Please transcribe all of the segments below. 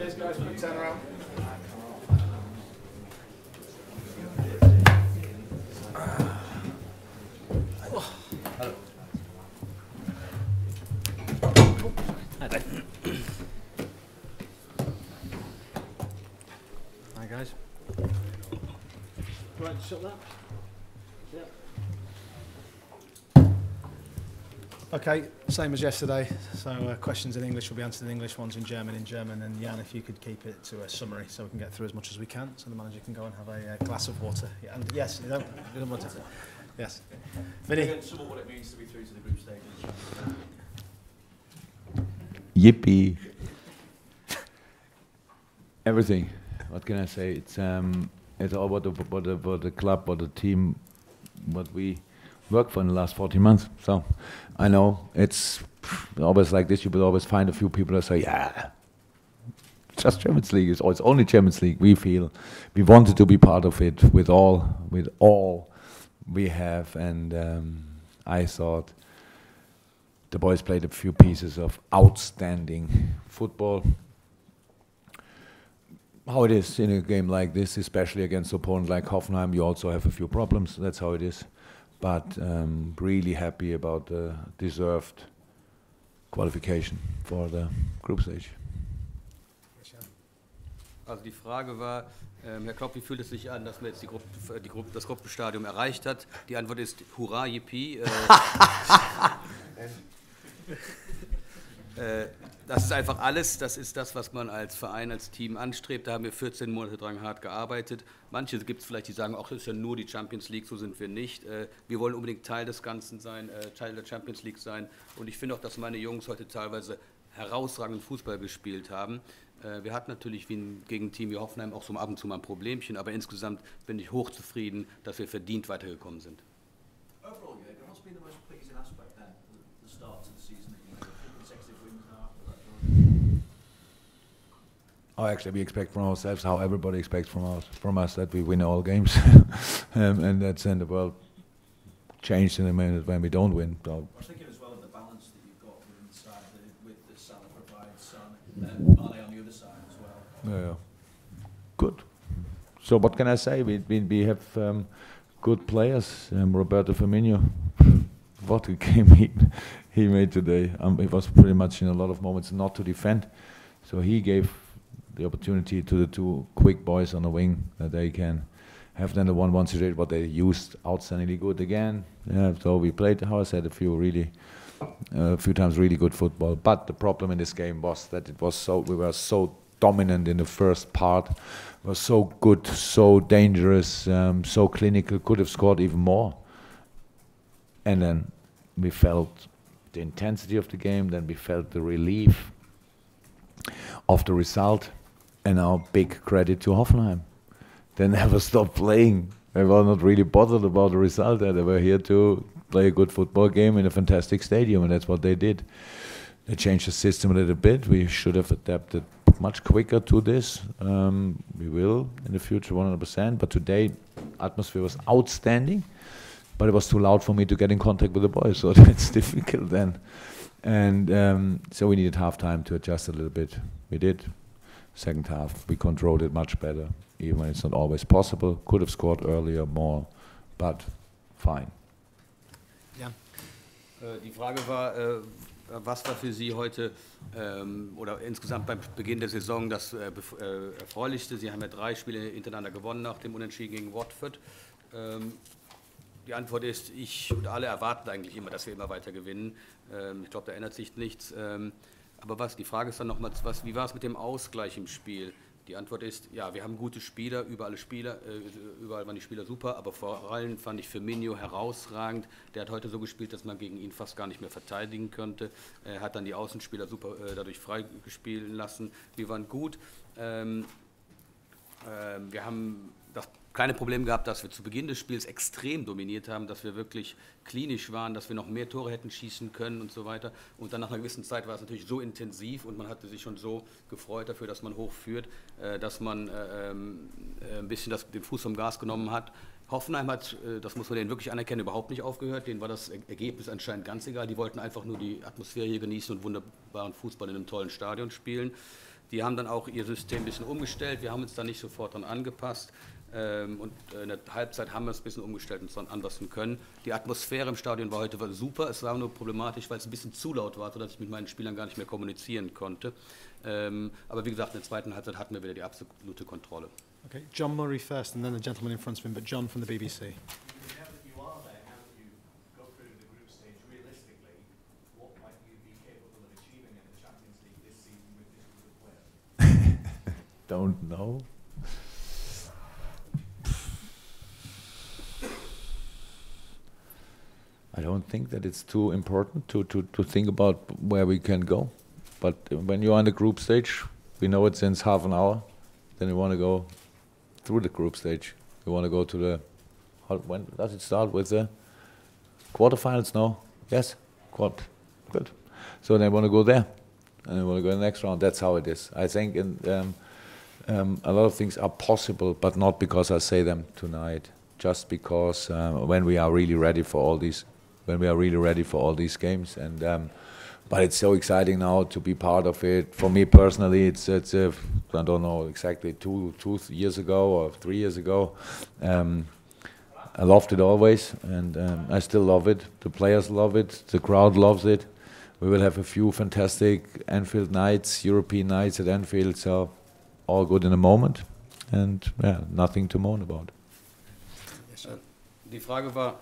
Cheers, guys. Quick turnaround. Hi guys. Right, shut that. Yep. Okay, same as yesterday. So questions in English will be answered in English, ones in German, and Jan, if you could keep it to a summary so we can get through as much as we can, so the manager can go and have a glass of water. Yeah, and yes, you don't want to. Yes. Vinny. Sum up what it means to be through to the group stage. Yippee! Everything. What can I say? It's all about the club, or the team, what we worked for in the last 14 months. So I know it's always like this. You will always find a few people that say, "Yeah, just Champions League. It's only Champions League." We feel we wanted to be part of it with all we have, and I thought the boys played a few pieces of outstanding football. How it is in a game like this, especially against an opponent like Hoffenheim, you also have a few problems. That's how it is. But really happy about the deserved qualification for the group stage. Also die Frage war, Herr Klopp, wie fühlt es sich an, dass man jetzt das Gruppenstadium erreicht hat? Die Antwort ist Hurra, Yippie. Das ist einfach alles, das ist das, was man als Verein, als Team anstrebt. Da haben wir 14 Monate dran hart gearbeitet. Manche gibt es vielleicht, die sagen, ach, das ist ja nur die Champions League, so sind wir nicht. Wir wollen unbedingt Teil des Ganzen sein, Teil der Champions League sein. Und ich finde auch, dass meine Jungs heute teilweise herausragenden Fußball gespielt haben. Wir hatten natürlich gegen ein Team wie Hoffenheim auch so ab und zu mal ein Problemchen, aber insgesamt bin ich hochzufrieden, dass wir verdient weitergekommen sind. Overall, Jurgen, what's been the most pleasing aspect then, the start to the season, that you consecutive wins now after that draw? Oh, actually, we expect from ourselves how everybody expects from us that we win all games, and that's in the world changed in a minute when we don't win. So. I was thinking as well of the balance that you've got within the side, with the Salah provides Son, Mane on the other side as well. Yeah, good. So what can I say? We have good players. Roberto Firmino, what a game he made today. He was pretty much in a lot of moments not to defend, so he gave the opportunity to the two quick boys on the wing that they can have then the 1-1 situation, what they used outstandingly good again. Yeah, so we played, how I said, a few times really good football. But the problem in this game was that we were so dominant in the first part, was so good, so dangerous, so clinical, could have scored even more. And then we felt the intensity of the game, then we felt the relief of the result. And now big credit to Hoffenheim. They never stopped playing. They were not really bothered about the result. They were here to play a good football game in a fantastic stadium, and that's what they did. They changed the system a little bit. We should have adapted much quicker to this. We will in the future 100%, but today atmosphere was outstanding, but it was too loud for me to get in contact with the boys, so that's difficult then. And so we needed half time to adjust a little bit. We did. Second half, we controlled it much better, even when it's not always possible. Could have scored earlier, more, but fine. Ja. Die Frage war, was war für Sie heute oder insgesamt beim Beginn der Saison das Erfreulichste? Sie haben ja 3 Spiele hintereinander gewonnen nach dem Unentschieden gegen Watford. Die Antwort ist, ich und alle erwarten eigentlich immer, dass wir immer weiter gewinnen. Ich glaube, da ändert sich nichts. Aber die Frage ist dann nochmal, wie war es mit dem Ausgleich im Spiel? Die Antwort ist, ja, wir haben gute Spieler, überall waren die Spieler super, aber vor allem fand ich Firmino herausragend. Der hat heute so gespielt, dass man gegen ihn fast gar nicht mehr verteidigen könnte. Er hat dann die Außenspieler super dadurch frei gespielt lassen. Wir waren gut. Wir haben das kleine Problem gehabt, dass wir zu Beginn des Spiels extrem dominiert haben, dass wir wirklich klinisch waren, dass wir noch mehr Tore hätten schießen können und so weiter. Und dann nach einer gewissen Zeit war es natürlich so intensiv und man hatte sich schon so gefreut dafür, dass man hochführt, dass man ein bisschen den Fuß vom Gas genommen hat. Hoffenheim hat, das muss man denen wirklich anerkennen, überhaupt nicht aufgehört. Denen war das Ergebnis anscheinend ganz egal. Die wollten einfach nur die Atmosphäre hier genießen und wunderbaren Fußball in einem tollen Stadion spielen. Die haben dann auch ihr System ein bisschen umgestellt. Wir haben uns da nicht sofort dran angepasst. Und in der Halbzeit haben wir es ein bisschen umgestellt und uns dann anpassen können. Die Atmosphäre im Stadion war heute super. Es war nur problematisch, weil es ein bisschen zu laut war, sodass ich mit meinen Spielern gar nicht mehr kommunizieren konnte. Aber wie gesagt, in der zweiten Halbzeit hatten wir wieder die absolute Kontrolle. Okay, John Murray first, and then the gentleman in front of him, but John from the BBC. Now that you are there, now that you go through the group stage, realistically, what might you be capable of achieving in the Champions League this season with this group of players? Don't know. I don't think that it's too important to think about where we can go. But when you're on the group stage, we know it since half an hour, then you want to go through the group stage. You want to go to the, when does it start with the quarterfinals? No? Yes? Good. So they want to go there, and they want to go in the next round. That's how it is. I think a lot of things are possible, but not because I say them tonight, just because when we are really ready for all these games, and but it's so exciting now to be part of it. For me personally, it's I don't know exactly 2 years ago or 3 years ago. I loved it always, and I still love it. The players love it. The crowd loves it. We will have a few fantastic Anfield nights, European nights at Anfield. So all good in a moment, and yeah, nothing to moan about. Die Frage war,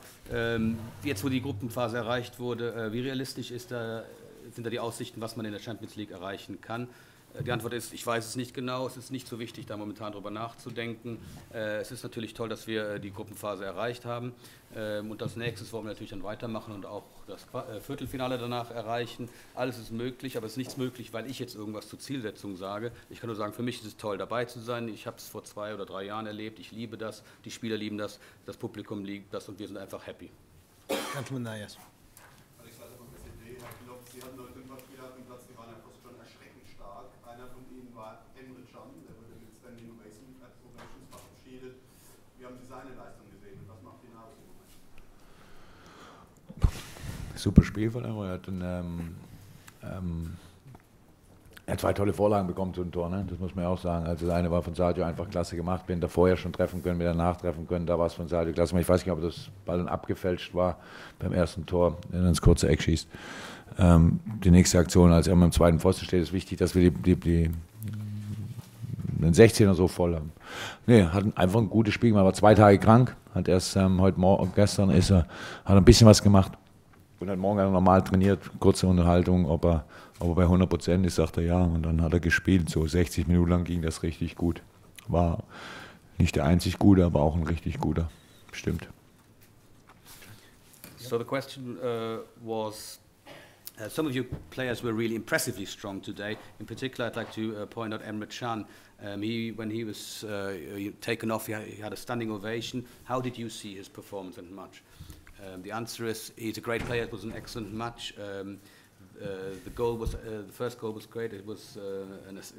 jetzt wo die Gruppenphase erreicht wurde, wie realistisch sind da die Aussichten, was man in der Champions League erreichen kann? Die Antwort ist, ich weiß es nicht genau, es ist nicht so wichtig, da momentan drüber nachzudenken. Es ist natürlich toll, dass wir die Gruppenphase erreicht haben, und als nächstes wollen wir natürlich dann weitermachen und auch das Viertelfinale danach erreichen. Alles ist möglich, aber es ist nichts möglich, weil ich jetzt irgendwas zur Zielsetzung sage. Ich kann nur sagen, für mich ist es toll, dabei zu sein. Ich habe es vor 2 oder 3 Jahren erlebt, ich liebe das, die Spieler lieben das, das Publikum liebt das und wir sind einfach happy. Gentleman there, yes. Sie hatten heute 5 Spieler auf dem Platz, die waren einfach schon erschreckend stark. Einer von ihnen war Emre Can, der wurde mit Standing Ovations verabschiedet. Wie haben Sie seine Leistung gesehen und was macht ihn aus im Moment? Super Spiel von Emre. Er hat 2 tolle Vorlagen bekommen zu dem Tor, ne? Das muss man ja auch sagen. Also das eine war von Sadio einfach klasse gemacht, wenn da vorher schon treffen können, wieder nachtreffen können, da war es von Sadio klasse. Ich weiß nicht, ob das Ball dann abgefälscht war beim ersten Tor, der dann ins kurze Eck schießt. Die nächste Aktion, als er am zweiten Pfosten steht, ist wichtig, dass wir den 16er so voll haben. Nee, hat einfach ein gutes Spiel gemacht, war 2 Tage krank, hat erst gestern hat ein bisschen was gemacht und hat morgen normal trainiert, kurze Unterhaltung, ob er bei 100% ist, sagt er ja, und dann hat er gespielt, so 60 Minuten lang ging das richtig gut. War nicht der einzig Gute, aber auch ein richtig guter, stimmt. So the question was, some of your players were really impressively strong today. In particular, I'd like to point out Emre Can. When he was taken off, he had a standing ovation. How did you see his performance and match? The answer is he's a great player. It was an excellent match. The first goal was great. It was a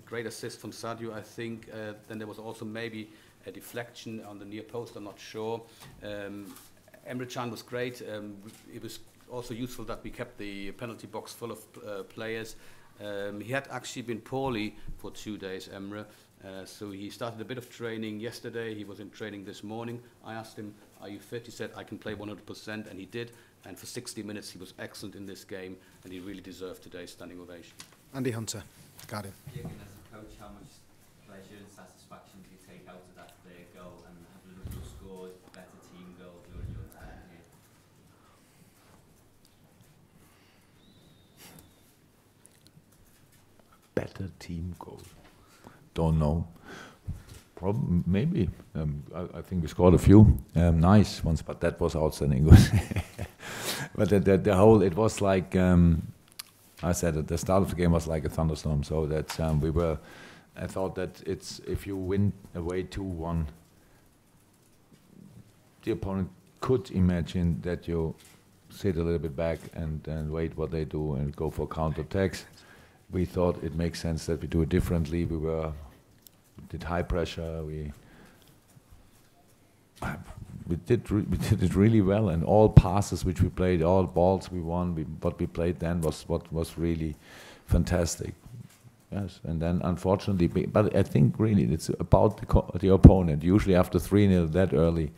great assist from Sadio, I think. Then there was also maybe a deflection on the near post. I'm not sure. Emre Can was great. It was also useful that we kept the penalty box full of players. He had actually been poorly for 2 days, Emre. So he started a bit of training yesterday. He was in training this morning. I asked him, are you fit? He said, I can play 100%, and he did. And for 60 minutes, he was excellent in this game, and he really deserved today's standing ovation. Andy Hunter, Guardian. Jurgen, as a coach, how much pleasure and satisfaction do you take out of that clear goal, and have Liverpool scored better team goals during your time here? Better team goal. Don't know. Maybe. I think we scored a few nice ones, but that was outstanding. But the whole, it was like I said at the start of the game was like a thunderstorm. So that I thought that it's if you win away 2-1, the opponent could imagine that you sit a little bit back and wait what they do and go for counter-attacks. We thought it makes sense that we do it differently. We did high pressure. We did it really well, and all passes which we played, all balls we won, what we played then was what was really fantastic. Yes, and then unfortunately, but I think really it's about the opponent. Usually after 3-0 that early,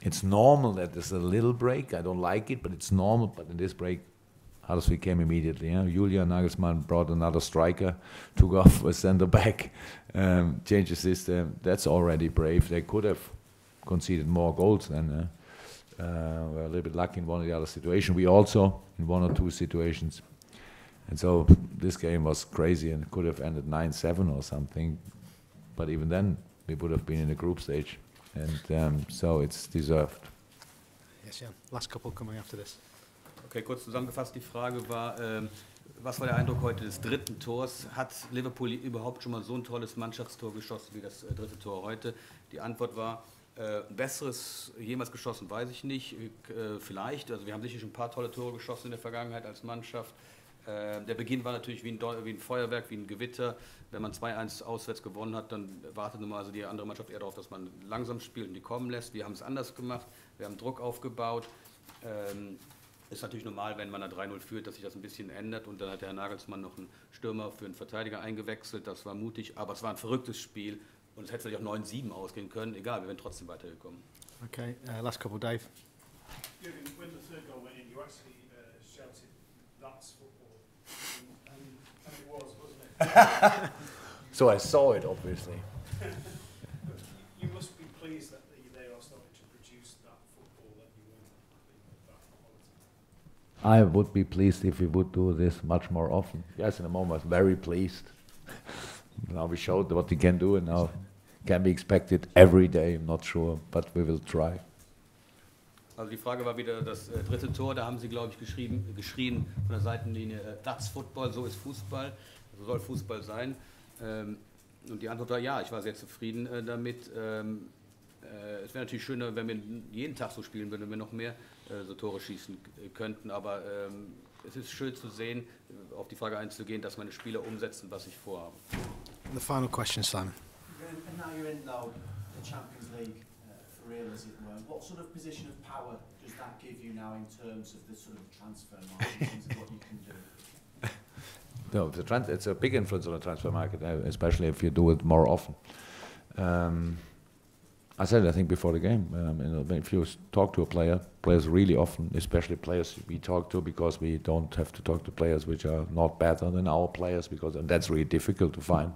it's normal that there's a little break. I don't like it, but it's normal. But in this break, Huddersfield came immediately. Julian Nagelsmann brought another striker, took off a centre back, changed the system. That's already brave. They could have conceded more goals than. We're a little bit lucky in one or the other situation. We also in one or two situations. And so this game was crazy and could have ended 9-7 or something. But even then, we would have been in the group stage. And so it's deserved. Yes, yeah. Last couple coming after this. Okay, kurz zusammengefasst, die Frage war, was war der Eindruck heute des dritten Tors? Hat Liverpool überhaupt schon mal so ein tolles Mannschaftstor geschossen wie das dritte Tor heute? Die Antwort war, besseres jemals geschossen, weiß ich nicht. Vielleicht, also wir haben sicher schon ein paar tolle Tore geschossen in der Vergangenheit als Mannschaft. Der Beginn war natürlich wie ein Feuerwerk, wie ein Gewitter. Wenn man 2-1 auswärts gewonnen hat, dann wartet normalerweise die andere Mannschaft eher darauf, dass man langsam spielt und die kommen lässt. Wir haben es anders gemacht, wir haben Druck aufgebaut. Ist natürlich normal, wenn man da 3-0 führt, dass sich das ein bisschen ändert. Und dann hat der Herr Nagelsmann noch einen Stürmer für einen Verteidiger eingewechselt. Das war mutig, aber es war ein verrücktes Spiel. Und es hätte vielleicht auch 9-7 ausgehen können. Egal, wir wären trotzdem weitergekommen. Okay, last couple, Dave. Jürgen, when the third goal went in, you actually shouted, "That's football," and it was, wasn't it? So I saw it, obviously. You must be pleased that they are starting to produce that football that you want, that quality. I would be pleased if we would do this much more often. Yes, in the moment I was very pleased. Now we showed what we can do, and now can be expected every day. I'm not sure, but we will try. Also die Frage war wieder das dritte Tor, da haben Sie, glaube ich, geschrien von der Seitenlinie, that's Football, so ist Fußball, so soll Fußball sein. Und die Antwort war ja, ich war sehr zufrieden damit. Es wäre natürlich schöner, wenn wir jeden Tag so spielen würden, wenn wir noch mehr so Tore schießen könnten, aber es ist schön zu sehen, auf die Frage einzugehen, dass meine Spieler umsetzen, was ich vorhabe. The final question, Simon. And now you're in now the Champions League for real, as it were. What sort of position of power does that give you now in terms of the sort of transfer market, in terms of what you can do? No, it's a big influence on the transfer market, especially if you do it more often. I said it, I think, before the game. If you talk to players really often, especially players we talk to, because we don't have to talk to players which are not better than our players, because and that's really difficult to find.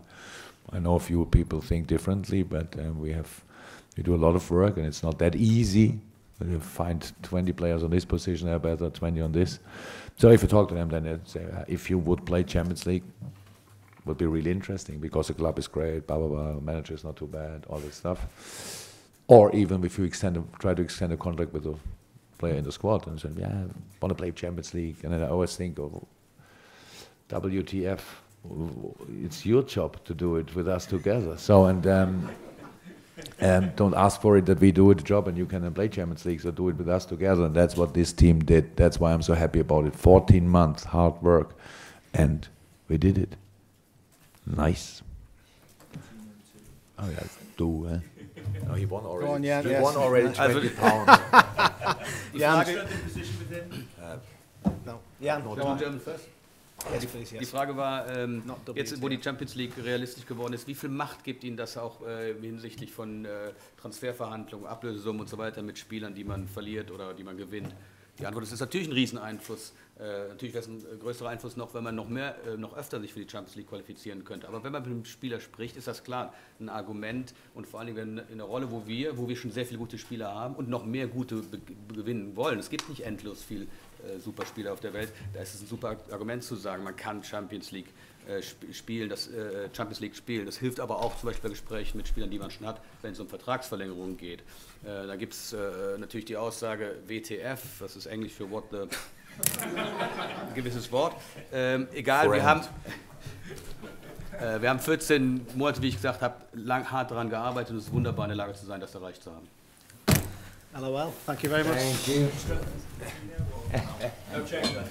I know a few people think differently, but we do a lot of work, and it's not that easy. You find 20 players on this position, they're better, 20 on this. So if you talk to them, then they'd say, if you would play Champions League, would be really interesting, because the club is great, blah, blah, blah, manager is not too bad, all this stuff. Or even if you try to extend a contract with a player in the squad and say, yeah, I want to play Champions League. And then I always think, oh, WTF, it's your job to do it with us together. So, and don't ask for it that we do the job and you can play Champions League, so do it with us together. And that's what this team did. That's why I'm so happy about it. 14 months, hard work, and we did it. Nice. Oh, yeah, do, No, he won already. Go on, yeah, he yes. won already 20 pounds. Jan, Position with him? no. Jan, Shall go I do on. German first? Yes, please, yes. Die Frage war, Not jetzt wo die Champions League realistisch geworden ist, wie viel Macht gibt Ihnen das auch hinsichtlich von Transferverhandlungen, Ablösesummen und so weiter mit Spielern, die man verliert oder die man gewinnt? Die Antwort ist natürlich ein Rieseneinfluss. Natürlich wäre es ein größerer Einfluss noch, wenn man noch öfter sich für die Champions League qualifizieren könnte. Aber wenn man mit dem Spieler spricht, ist das klar ein Argument. Und vor allen Dingen in einer Rolle, wo wir schon sehr viele gute Spieler haben und noch mehr gute gewinnen wollen. Es gibt nicht endlos viel Superspieler auf der Welt. Da ist es ein super Argument zu sagen, man kann Champions League spielen. Das hilft aber auch zum Beispiel bei Gesprächen mit Spielern, die man schon hat, wenn es um Vertragsverlängerungen geht. Da gibt es natürlich die Aussage WTF, das ist Englisch für What the... ein gewisses Wort. Egal, wir haben 14 Monate, wie ich gesagt habe, hart daran gearbeitet und es ist wunderbar, in der Lage zu sein, das erreicht zu haben. LOL, thank you very much. Thank you. No change then.